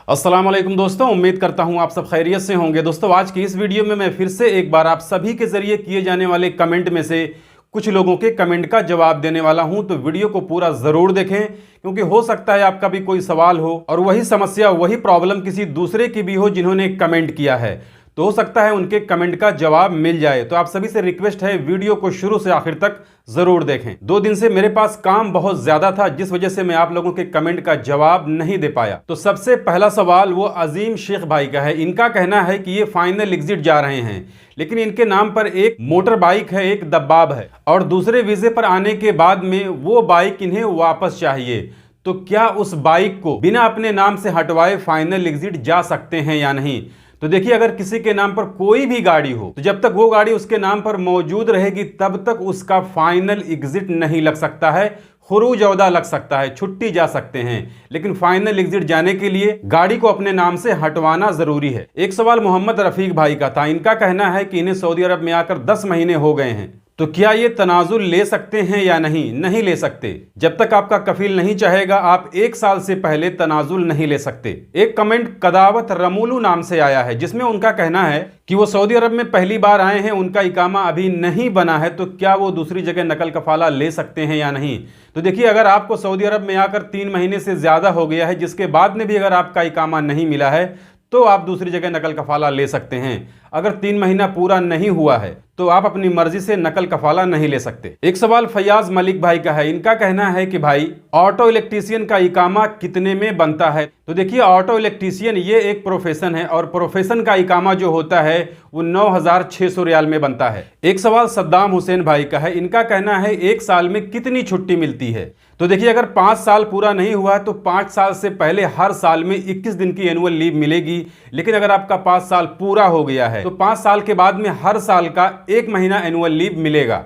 अस्सलाम वालेकुम दोस्तों, उम्मीद करता हूं आप सब खैरियत से होंगे। दोस्तों, आज की इस वीडियो में मैं फिर से एक बार आप सभी के जरिए किए जाने वाले कमेंट में से कुछ लोगों के कमेंट का जवाब देने वाला हूं। तो वीडियो को पूरा ज़रूर देखें, क्योंकि हो सकता है आपका भी कोई सवाल हो और वही समस्या वही प्रॉब्लम किसी दूसरे की भी हो जिन्होंने कमेंट किया है, तो हो सकता है उनके कमेंट का जवाब मिल जाए। तो आप सभी से रिक्वेस्ट है, वीडियो को शुरू से आखिर तक जरूर देखें। 2 दिन से मेरे पास काम बहुत ज्यादा था, जिस वजह से मैं आप लोगों के कमेंट का जवाब नहीं दे पाया। तो सबसे पहला सवाल वो अजीम शेख भाई का है। इनका कहना है कि ये फाइनल एग्जिट जा रहे हैं, लेकिन इनके नाम पर एक मोटर बाइक है, एक दब्बाब है, और दूसरे वीजे पर आने के बाद में वो बाइक इन्हें वापस चाहिए। तो क्या उस बाइक को बिना अपने नाम से हटवाए फाइनल एग्जिट जा सकते हैं या नहीं? तो देखिए, अगर किसी के नाम पर कोई भी गाड़ी हो तो जब तक वो गाड़ी उसके नाम पर मौजूद रहेगी तब तक उसका फाइनल एग्जिट नहीं लग सकता है। खुरूज औदा लग सकता है, छुट्टी जा सकते हैं, लेकिन फाइनल एग्जिट जाने के लिए गाड़ी को अपने नाम से हटवाना जरूरी है। एक सवाल मोहम्मद रफीक भाई का था। इनका कहना है कि इन्हें सऊदी अरब में आकर 10 महीने हो गए हैं, तो क्या ये तनाजुल ले सकते हैं या नहीं? नहीं ले सकते। जब तक आपका कफील नहीं चाहेगा, आप 1 साल से पहले तनाजुल नहीं ले सकते। एक कमेंट कदावत रमूलू नाम से आया है, जिसमें उनका कहना है कि वो सऊदी अरब में पहली बार आए हैं, उनका इकामा अभी नहीं बना है, तो क्या वो दूसरी जगह नकल कफाला ले सकते हैं या नहीं? तो देखिए, अगर आपको सऊदी अरब में आकर 3 महीने से ज्यादा हो गया है, जिसके बाद में भी अगर आपका इकामा नहीं मिला है, तो आप दूसरी जगह नकल कफाला ले सकते हैं। अगर 3 महीना पूरा नहीं हुआ है तो आप अपनी मर्जी से नकल कफाला नहीं ले सकते। एक सवाल फयाज मलिक भाई का है। इनका कहना है कि भाई, ऑटो इलेक्ट्रीशियन का इकामा कितने में बनता है? तो देखिए, ऑटो इलेक्ट्रीशियन ये एक प्रोफेशन है, और प्रोफेशन का इकामा जो होता है वो 9,600 रियाल में बनता है। एक सवाल सद्दाम हुसैन भाई का है। इनका कहना है 1 साल में कितनी छुट्टी मिलती है? तो देखिए, अगर 5 साल पूरा नहीं हुआ तो 5 साल से पहले हर साल में 21 दिन की एनुअल लीव मिलेगी, लेकिन अगर आपका 5 साल पूरा हो गया है तो 5 साल के बाद में हर साल का 1 महीना एनुअल लीव मिलेगा।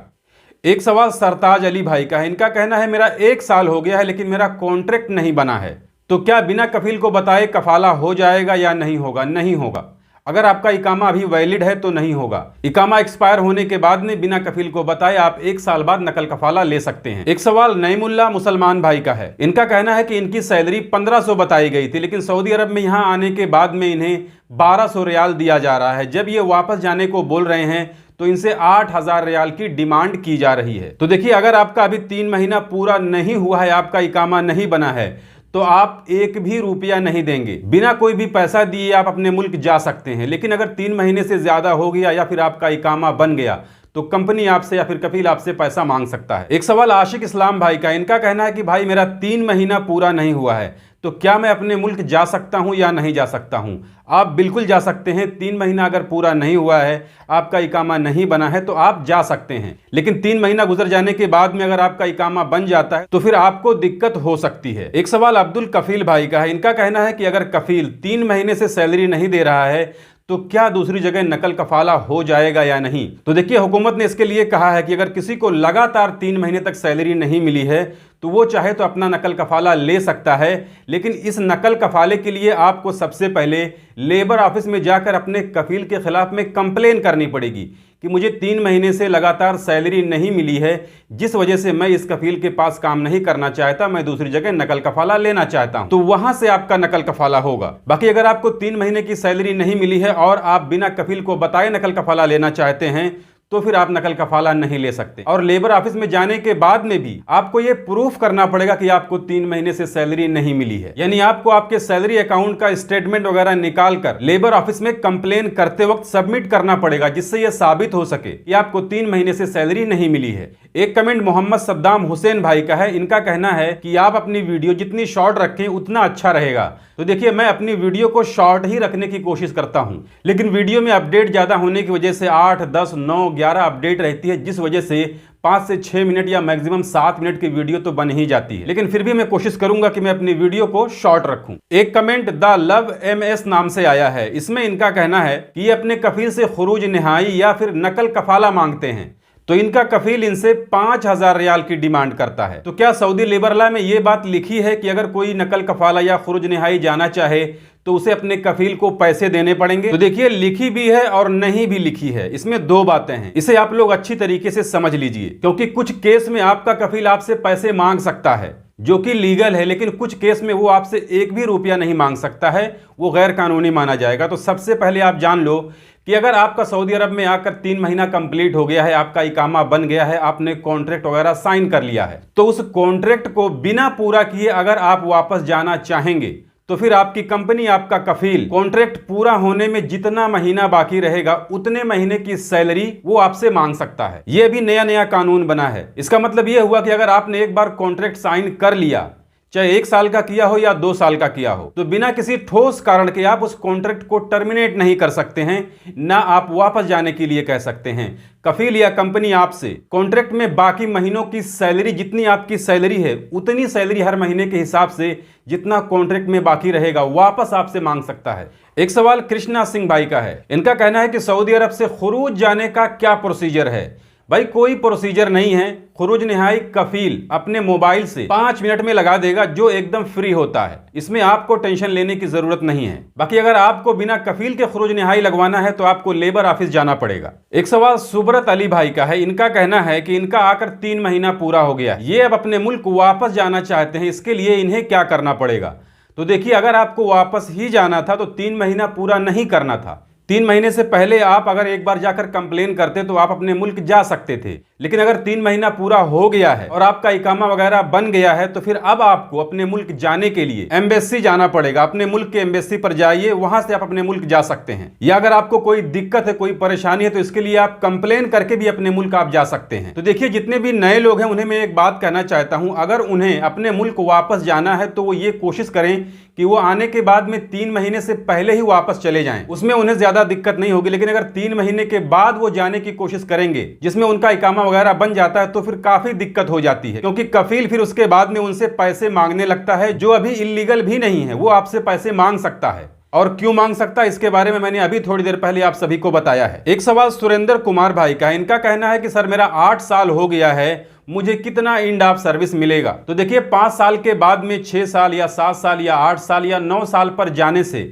एक सवाल सरताज अली भाई का है। इनका कहना है मेरा 1 साल हो गया है, लेकिन मेरा कॉन्ट्रैक्ट नहीं बना है, तो क्या बिना कफील को बताए कफाला हो जाएगा या नहीं होगा? नहीं होगा। अगर आपका इकामा अभी वैलिड है तो नहीं होगा। इकामा एक्सपायर होने के बाद में बिना कफील को बताए आप 1 साल बाद नकल कफाला ले सकते हैं। एक सवाल नईमुल्ला मुसलमान भाई का है। इनका कहना है कि इनकी सैलरी 1500 बताई गई थी, लेकिन सऊदी अरब में यहाँ आने के बाद में इन्हें 1200 रियाल दिया जा रहा है। जब ये वापस जाने को बोल रहे हैं तो इनसे 8000 रियाल की डिमांड की जा रही है। तो देखिए, अगर आपका अभी 3 महीना पूरा नहीं हुआ है, आपका इकामा नहीं बना है, तो आप 1 भी रुपया नहीं देंगे। बिना कोई भी पैसा दिए आप अपने मुल्क जा सकते हैं। लेकिन अगर 3 महीने से ज्यादा हो गया या फिर आपका इकामा बन गया तो कंपनी आपसे या फिर कफील आपसे पैसा मांग सकता है। एक सवाल आशिक इस्लाम भाई का। इनका कहना है कि भाई, मेरा 3 महीना पूरा नहीं हुआ है, तो क्या मैं अपने मुल्क जा सकता हूं या नहीं जा सकता हूं? आप बिल्कुल जा सकते हैं। 3 महीना अगर पूरा नहीं हुआ है, आपका इकामा नहीं बना है, तो आप जा सकते हैं। लेकिन 3 महीना गुजर जाने के बाद में अगर आपका इकामा बन जाता है तो फिर आपको दिक्कत हो सकती है। एक सवाल अब्दुल कफील भाई का है। इनका कहना है कि अगर कफील 3 महीने से सैलरी नहीं दे रहा है तो क्या दूसरी जगह नकल कफाला हो जाएगा या नहीं? तो देखिए, हुकूमत ने इसके लिए कहा है कि अगर किसी को लगातार 3 महीने तक सैलरी नहीं मिली है तो वो चाहे तो अपना नकल कफाला ले सकता है, लेकिन इस नकल कफाले के लिए आपको सबसे पहले लेबर ऑफिस में जाकर अपने कफील के खिलाफ में कंप्लेन करनी पड़ेगी कि मुझे 3 महीने से लगातार सैलरी नहीं मिली है, जिस वजह से मैं इस कफील के पास काम नहीं करना चाहता, मैं दूसरी जगह नकल कफाला लेना चाहता हूं। तो वहां से आपका नकल कफाला होगा। बाकी अगर आपको 3 महीने की सैलरी नहीं मिली है और आप बिना कफील को बताए नकल कफाला लेना चाहते हैं, तो फिर आप नकल कफाला नहीं ले सकते। और लेबर ऑफिस में जाने के बाद में भी आपको ये प्रूफ करना पड़ेगा कि आपको 3 महीने से सैलरी नहीं मिली है। यानी आपको आपके सैलरी अकाउंट का स्टेटमेंट वगैरह निकाल कर लेबर ऑफिस में कंप्लेन करते वक्त सबमिट करना पड़ेगा, जिससे यह साबित हो सके कि आपको 3 महीने से सैलरी नहीं मिली है। एक कमेंट मोहम्मद सद्दाम हुसैन भाई का है। इनका कहना है कि आप अपनी वीडियो जितनी शॉर्ट रखें उतना अच्छा रहेगा। तो देखिए, मैं अपनी वीडियो को शॉर्ट ही रखने की कोशिश करता हूं, लेकिन वीडियो में अपडेट ज्यादा होने की वजह से 8, 10, 9, 11 अपडेट रहती है, जिस वजह से 5 से 6 मिनट या मैक्सिमम 7 मिनट की वीडियो तो बन ही जाती है। लेकिन फिर भी मैं कोशिश करूंगा कि मैं अपनी वीडियो को शॉर्ट रखूं। एक कमेंट द लव MS नाम से आया है। इसमें इनका कहना है कि ये अपने कफील से खुरूज निहाई या फिर नकल कफाला मांगते हैं, तो इनका कफील इनसे 5000 रियाल की डिमांड करता है। तो क्या सऊदी लेबर लॉ में ये बात लिखी है कि अगर कोई नकल कफाला या खुरूज निहाई जाना चाहे तो उसे अपने कफील को पैसे देने पड़ेंगे? तो देखिए, लिखी भी है और नहीं भी लिखी है, इसमें 2 बातें हैं। इसे आप लोग अच्छी तरीके से समझ लीजिए, क्योंकि कुछ केस में आपका कफील आपसे पैसे मांग सकता है। जो कि लीगल है, लेकिन कुछ केस में वो आपसे एक भी रुपया नहीं मांग सकता है, वो गैर कानूनी माना जाएगा। तो सबसे पहले आप जान लो कि अगर आपका सऊदी अरब में आकर 3 महीना कंप्लीट हो गया है, आपका इकामा बन गया है, आपने कॉन्ट्रैक्ट वगैरह साइन कर लिया है, तो उस कॉन्ट्रैक्ट को बिना पूरा किए अगर आप वापस जाना चाहेंगे तो फिर आपकी कंपनी, आपका कफील, कॉन्ट्रैक्ट पूरा होने में जितना महीना बाकी रहेगा उतने महीने की सैलरी वो आपसे मांग सकता है। ये भी नया नया कानून बना है। इसका मतलब ये हुआ कि अगर आपने एक बार कॉन्ट्रैक्ट साइन कर लिया, चाहे 1 साल का किया हो या 2 साल का किया हो, तो बिना किसी ठोस कारण के आप उस कॉन्ट्रैक्ट को टर्मिनेट नहीं कर सकते हैं, ना आप वापस जाने के लिए कह सकते हैं। कफील या कंपनी आपसे कॉन्ट्रैक्ट में बाकी महीनों की सैलरी, जितनी आपकी सैलरी है उतनी सैलरी हर महीने के हिसाब से जितना कॉन्ट्रैक्ट में बाकी रहेगा वापस आपसे मांग सकता है। एक सवाल कृष्णा सिंह भाई का है। इनका कहना है कि सऊदी अरब से खुरूज जाने का क्या प्रोसीजर है। भाई कोई प्रोसीजर नहीं है। खुरूज निहाई कफील अपने मोबाइल से 5 मिनट में लगा देगा, जो एकदम फ्री होता है। इसमें आपको टेंशन लेने की जरूरत नहीं है। बाकी अगर आपको बिना कफील के खुरूज निहाई लगवाना है तो आपको लेबर ऑफिस जाना पड़ेगा। एक सवाल सुब्रत अली भाई का है। इनका कहना है कि इनका आकर 3 महीना पूरा हो गया, ये अब अपने मुल्क वापस जाना चाहते हैं, इसके लिए इन्हें क्या करना पड़ेगा। तो देखिए, अगर आपको वापस ही जाना था तो 3 महीना पूरा नहीं करना था। 3 महीने से पहले आप अगर एक बार जाकर कंप्लेन करते तो आप अपने मुल्क जा सकते थे। लेकिन अगर 3 महीना पूरा हो गया है और आपका इकामा वगैरह बन गया है तो फिर अब आपको अपने मुल्क जाने के लिए एम्बेसी जाना पड़ेगा। अपने मुल्क के एम्बेसी पर जाइए, वहां से आप अपने मुल्क जा सकते हैं। या अगर आपको कोई दिक्कत है, कोई परेशानी है, तो इसके लिए आप कंप्लेन करके भी अपने मुल्क आप जा सकते हैं। तो देखिए, जितने भी नए लोग हैं उन्हें मैं एक बात कहना चाहता हूं, अगर उन्हें अपने मुल्क वापस जाना है तो वो ये कोशिश करें कि वो आने के बाद में 3 महीने से पहले ही वापस चले जाएं। उसमें उन्हें ज्यादा दिक्कत नहीं होगी। लेकिन अगर 3 महीने के बाद वो जाने की कोशिश करेंगे, जिसमें उनका इकामा वगैरह बन जाता है, तो फिर काफी दिक्कत हो जाती है, क्योंकि कफील फिर उसके बाद में उनसे पैसे मांगने लगता है, जो अभी इल्लीगल भी नहीं है। वो आपसे पैसे मांग सकता है, और क्यों मांग सकता है इसके बारे में मैंने अभी थोड़ी देर पहले आप सभी को बताया है। एक सवाल सुरेंद्र कुमार भाई का है। इनका कहना है कि सर मेरा 8 साल हो गया है, मुझे कितना एंड ऑफ सर्विस मिलेगा। तो देखिए, 5 साल के बाद में 6 साल या 7 साल या 8 साल या 9 साल पर जाने से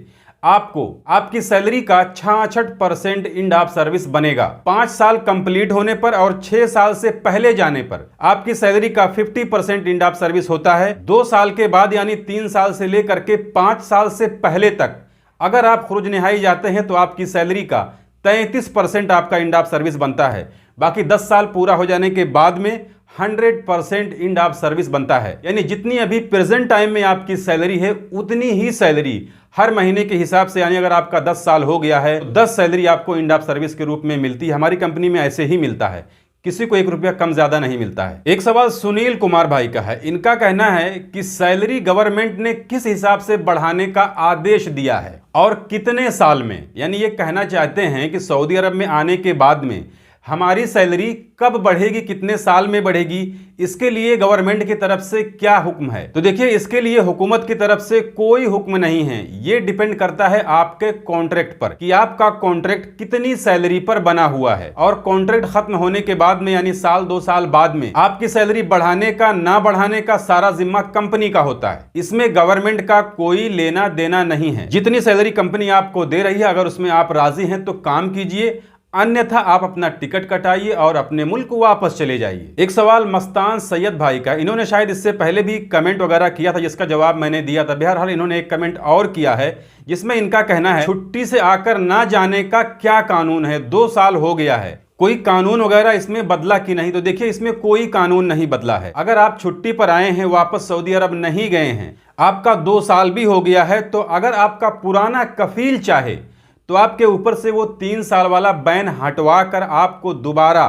आपको आपकी सैलरी का 66% एंड ऑफ सर्विस बनेगा। 5 साल कंप्लीट होने पर और 6 साल से पहले जाने पर आपकी सैलरी का 50% एंड ऑफ सर्विस होता है। 2 साल के बाद यानी 3 साल से लेकर के 5 साल से पहले तक अगर आप खुरूज निहाई जाते हैं तो आपकी सैलरी का 33% आपका एंड ऑफ सर्विस बनता है। बाकी 10 साल पूरा हो जाने के बाद में 100% एंड ऑफ सर्विस बनता है। यानी जितनी अभी प्रेजेंट टाइम में आपकी सैलरी है उतनी ही सैलरी हर महीने के हिसाब से, यानी अगर आपका 10 साल हो गया है तो 10 सैलरी आपको एंड ऑफ सर्विस के रूप में मिलती है। हमारी कंपनी में ऐसे ही मिलता है, किसी को 1 रुपया कम ज्यादा नहीं मिलता है। एक सवाल सुनील कुमार भाई का है। इनका कहना है कि सैलरी गवर्नमेंट ने किस हिसाब से बढ़ाने का आदेश दिया है और कितने साल में। यानी ये कहना चाहते हैं कि सऊदी अरब में आने के बाद में हमारी सैलरी कब बढ़ेगी, कितने साल में बढ़ेगी, इसके लिए गवर्नमेंट की तरफ से क्या हुक्म है। तो देखिए, इसके लिए हुकूमत की तरफ से कोई हुक्म नहीं है। ये डिपेंड करता है आपके कॉन्ट्रैक्ट पर कि आपका कॉन्ट्रैक्ट कितनी सैलरी पर बना हुआ है, और कॉन्ट्रैक्ट खत्म होने के बाद में यानी साल 2 साल बाद में आपकी सैलरी बढ़ाने का ना बढ़ाने का सारा जिम्मा कंपनी का होता है। इसमें गवर्नमेंट का कोई लेना देना नहीं है। जितनी सैलरी कंपनी आपको दे रही है, अगर उसमें आप राजी हैं तो काम कीजिए, अन्यथा आप अपना टिकट कटाइए और अपने मुल्क वापस चले जाइए। एक सवाल मस्तान सैयद भाई का। इन्होंने शायद इससे पहले भी कमेंट वगैरह किया था, जिसका जवाब मैंने दिया था। बहरहाल इन्होंने एक कमेंट और किया है जिसमें इनका कहना है छुट्टी से आकर ना जाने का क्या कानून है, 2 साल हो गया है, कोई कानून वगैरह इसमें बदला कि नहीं। तो देखिए, इसमें कोई कानून नहीं बदला है। अगर आप छुट्टी पर आए हैं, वापस सऊदी अरब नहीं गए हैं, आपका 2 साल भी हो गया है, तो अगर आपका पुराना कफील चाहे तो आपके ऊपर से वो 3 साल वाला बैन हटवा कर आपको दोबारा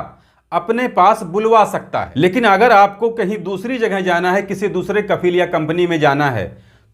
अपने पास बुलवा सकता है। लेकिन अगर आपको कहीं दूसरी जगह जाना है, किसी दूसरे कफील या कंपनी में जाना है,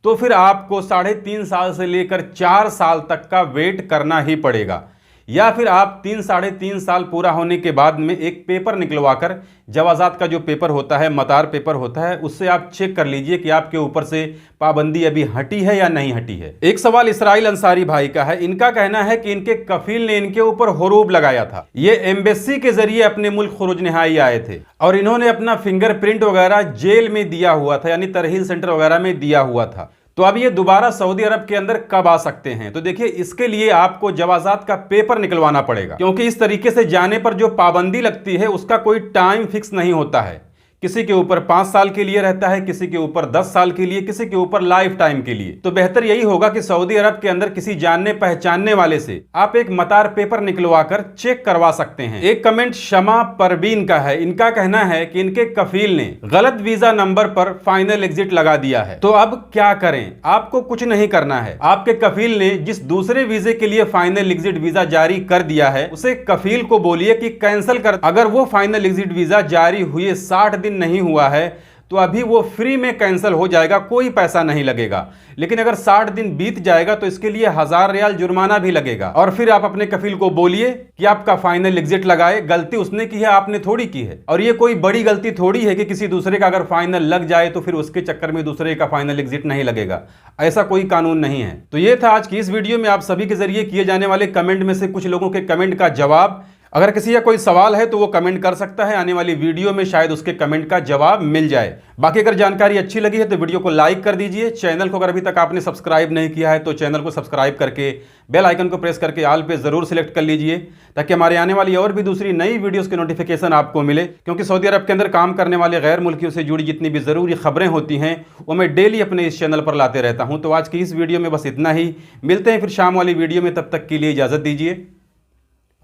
तो फिर आपको 3.5 साल से लेकर 4 साल तक का वेट करना ही पड़ेगा। या फिर आप 3-3.5 साल पूरा होने के बाद में एक पेपर निकलवाकर, जवाजात का जो पेपर होता है, मतार पेपर होता है, उससे आप चेक कर लीजिए कि आपके ऊपर से पाबंदी अभी हटी है या नहीं हटी है। एक सवाल इसराइल अंसारी भाई का है। इनका कहना है कि इनके कफील ने इनके ऊपर हुरूब लगाया था। ये एम्बेसी के जरिए अपने मुल्क खुरूज निहाई आए थे और इन्होंने अपना फिंगरप्रिंट वगैरह जेल में दिया हुआ था, यानी तरहील सेंटर वगैरह में दिया हुआ था। तो अब ये दोबारा सऊदी अरब के अंदर कब आ सकते हैं। तो देखिए, इसके लिए आपको जवाजात का पेपर निकलवाना पड़ेगा, क्योंकि इस तरीके से जाने पर जो पाबंदी लगती है उसका कोई टाइम फिक्स नहीं होता है किसी के ऊपर 5 साल के लिए रहता है, किसी के ऊपर 10 साल के लिए, किसी के ऊपर लाइफ टाइम के लिए। तो बेहतर यही होगा कि सऊदी अरब के अंदर किसी जानने पहचानने वाले से आप एक मतार पेपर निकलवाकर चेक करवा सकते हैं। एक कमेंट शमा परवीन का है। इनका कहना है कि इनके कफील ने गलत वीजा नंबर पर फाइनल एग्जिट लगा दिया है। तो अब क्या करें? आपको कुछ नहीं करना है। आपके कफील ने जिस दूसरे वीजे के लिए फाइनल एग्जिट वीजा जारी कर दिया है, उसे कफील को बोलिए कि कैंसिल कर। अगर वो फाइनल एग्जिट वीजा जारी हुए 60 दिन नहीं हुआ है तो अभी वो फ्री में कैंसिल हो जाएगा, कोई पैसा नहीं लगेगा। लेकिन अगर 60 दिन बीत जाएगा तो इसके लिए 1000 रियाल जुर्माना भी लगेगा। और फिर आप अपने कफील को बोलिए कि आपका फाइनल एग्जिट लगाए। गलती उसने की है, आपने थोड़ी की है। और ये कोई बड़ी गलती थोड़ी है कि किसी दूसरे का अगर फाइनल लग जाए तो फिर उसके चक्कर में दूसरे का फाइनल एग्जिट नहीं लगेगा। ऐसा कोई कानून नहीं है। तो ये था आज की इस वीडियो में आप सभी के जरिए किए जाने वाले कमेंट में से कुछ लोगों के कमेंट का जवाब। अगर किसी का कोई सवाल है तो वो कमेंट कर सकता है, आने वाली वीडियो में शायद उसके कमेंट का जवाब मिल जाए। बाकी अगर जानकारी अच्छी लगी है तो वीडियो को लाइक कर दीजिए। चैनल को अगर अभी तक आपने सब्सक्राइब नहीं किया है तो चैनल को सब्सक्राइब करके बेल आइकन को प्रेस करके ऑल पे जरूर सिलेक्ट कर लीजिए, ताकि हमारे आने वाली और भी दूसरी नई वीडियोस की नोटिफिकेशन आपको मिले। क्योंकि सऊदी अरब के अंदर काम करने वाले गैर मुल्कियों से जुड़ी जितनी भी जरूरी खबरें होती हैं वो मैं डेली अपने इस चैनल पर लाते रहता हूं। तो आज की इस वीडियो में बस इतना ही। मिलते हैं फिर शाम वाली वीडियो में, तब तक के लिए इजाजत दीजिए।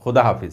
खुदा हाफिज।